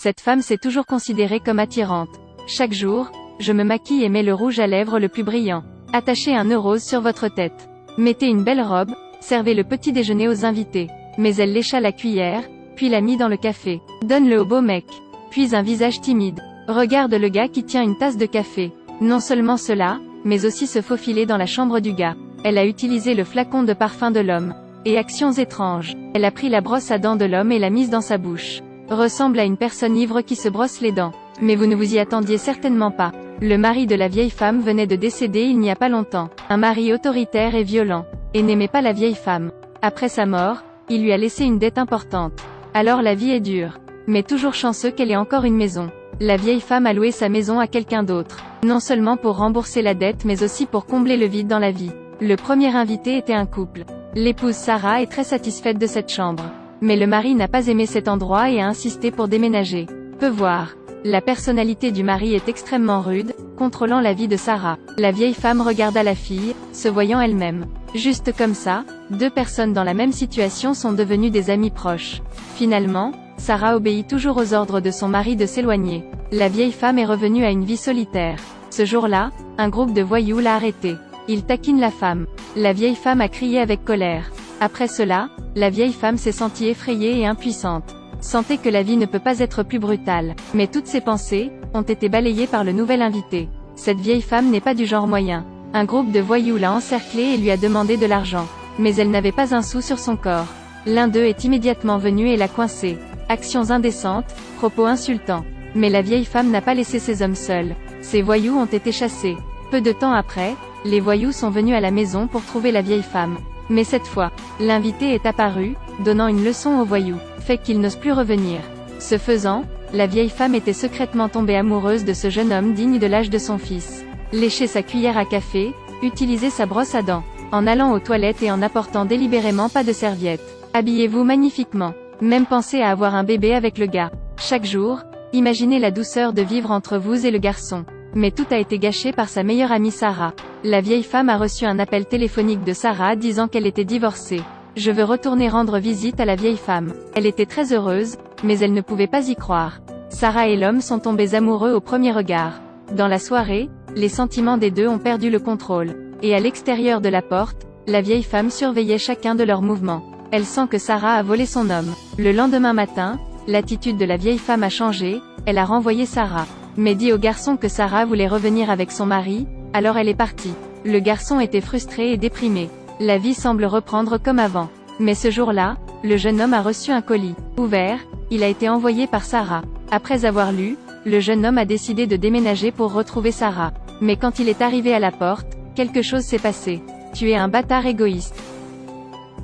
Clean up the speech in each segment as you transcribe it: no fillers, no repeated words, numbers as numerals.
Cette femme s'est toujours considérée comme attirante. Chaque jour, je me maquille et mets le rouge à lèvres le plus brillant. Attachez un nœud rose sur votre tête. Mettez une belle robe, servez le petit déjeuner aux invités. Mais elle lécha la cuillère, puis l'a mis dans le café. Donne-le au beau mec. Puis un visage timide. Regarde le gars qui tient une tasse de café. Non seulement cela, mais aussi se faufiler dans la chambre du gars. Elle a utilisé le flacon de parfum de l'homme. Et actions étranges. Elle a pris la brosse à dents de l'homme et l'a mise dans sa bouche. Ressemble à une personne ivre qui se brosse les dents. Mais vous ne vous y attendiez certainement pas. Le mari de la vieille femme venait de décéder il n'y a pas longtemps. Un mari autoritaire et violent. Et n'aimait pas la vieille femme. Après sa mort, il lui a laissé une dette importante. Alors la vie est dure. Mais toujours chanceux qu'elle ait encore une maison. La vieille femme a loué sa maison à quelqu'un d'autre. Non seulement pour rembourser la dette mais aussi pour combler le vide dans la vie. Le premier invité était un couple. L'épouse Sarah est très satisfaite de cette chambre. Mais le mari n'a pas aimé cet endroit et a insisté pour déménager. Peut voir. La personnalité du mari est extrêmement rude, contrôlant la vie de Sarah. La vieille femme regarda la fille, se voyant elle-même. Juste comme ça, deux personnes dans la même situation sont devenues des amies proches. Finalement, Sarah obéit toujours aux ordres de son mari de s'éloigner. La vieille femme est revenue à une vie solitaire. Ce jour-là, un groupe de voyous l'a arrêtée. Ils taquinent la femme. La vieille femme a crié avec colère. Après cela, la vieille femme s'est sentie effrayée et impuissante. Sentait que la vie ne peut pas être plus brutale. Mais toutes ses pensées ont été balayées par le nouvel invité. Cette vieille femme n'est pas du genre moyen. Un groupe de voyous l'a encerclée et lui a demandé de l'argent. Mais elle n'avait pas un sou sur son corps. L'un d'eux est immédiatement venu et l'a coincée. Actions indécentes, propos insultants. Mais la vieille femme n'a pas laissé ces hommes seuls. Ces voyous ont été chassés. Peu de temps après, les voyous sont venus à la maison pour trouver la vieille femme. Mais cette fois, l'invité est apparu, donnant une leçon aux voyous, fait qu'ils n'osent plus revenir. Ce faisant, la vieille femme était secrètement tombée amoureuse de ce jeune homme digne de l'âge de son fils. Lécher sa cuillère à café, utiliser sa brosse à dents, en allant aux toilettes et en apportant délibérément pas de serviette. Habillez-vous magnifiquement. Même pensez à avoir un bébé avec le gars. Chaque jour, imaginez la douceur de vivre entre vous et le garçon. Mais tout a été gâché par sa meilleure amie Sarah. La vieille femme a reçu un appel téléphonique de Sarah disant qu'elle était divorcée. Je veux retourner rendre visite à la vieille femme. Elle était très heureuse, mais elle ne pouvait pas y croire. Sarah et l'homme sont tombés amoureux au premier regard. Dans la soirée, les sentiments des deux ont perdu le contrôle. Et à l'extérieur de la porte, la vieille femme surveillait chacun de leurs mouvements. Elle sent que Sarah a volé son homme. Le lendemain matin, l'attitude de la vieille femme a changé, elle a renvoyé Sarah. Mais dit au garçon que Sarah voulait revenir avec son mari, alors elle est partie. Le garçon était frustré et déprimé. La vie semble reprendre comme avant. Mais ce jour-là, le jeune homme a reçu un colis. Ouvert, il a été envoyé par Sarah. Après avoir lu, le jeune homme a décidé de déménager pour retrouver Sarah. Mais quand il est arrivé à la porte, quelque chose s'est passé. Tu es un bâtard égoïste.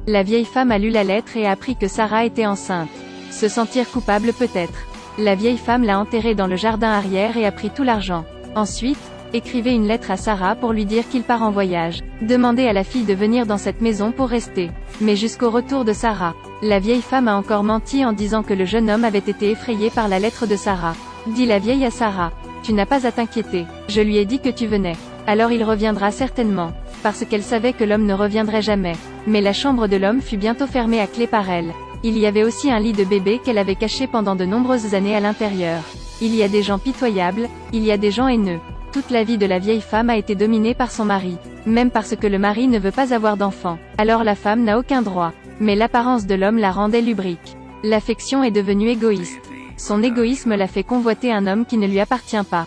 La vieille femme a lu la lettre et a appris que Sarah était enceinte. Se sentir coupable peut-être. La vieille femme l'a enterrée dans le jardin arrière et a pris tout l'argent. Ensuite, écrivez une lettre à Sarah pour lui dire qu'il part en voyage. Demandez à la fille de venir dans cette maison pour rester. Mais jusqu'au retour de Sarah. La vieille femme a encore menti en disant que le jeune homme avait été effrayé par la lettre de Sarah. Dit la vieille à Sarah. Tu n'as pas à t'inquiéter. Je lui ai dit que tu venais. Alors il reviendra certainement. Parce qu'elle savait que l'homme ne reviendrait jamais. Mais la chambre de l'homme fut bientôt fermée à clé par elle. Il y avait aussi un lit de bébé qu'elle avait caché pendant de nombreuses années à l'intérieur. Il y a des gens pitoyables, il y a des gens haineux. Toute la vie de la vieille femme a été dominée par son mari. Même parce que le mari ne veut pas avoir d'enfant. Alors la femme n'a aucun droit. Mais l'apparence de l'homme la rendait lubrique. L'affection est devenue égoïste. Son égoïsme l'a fait convoiter un homme qui ne lui appartient pas.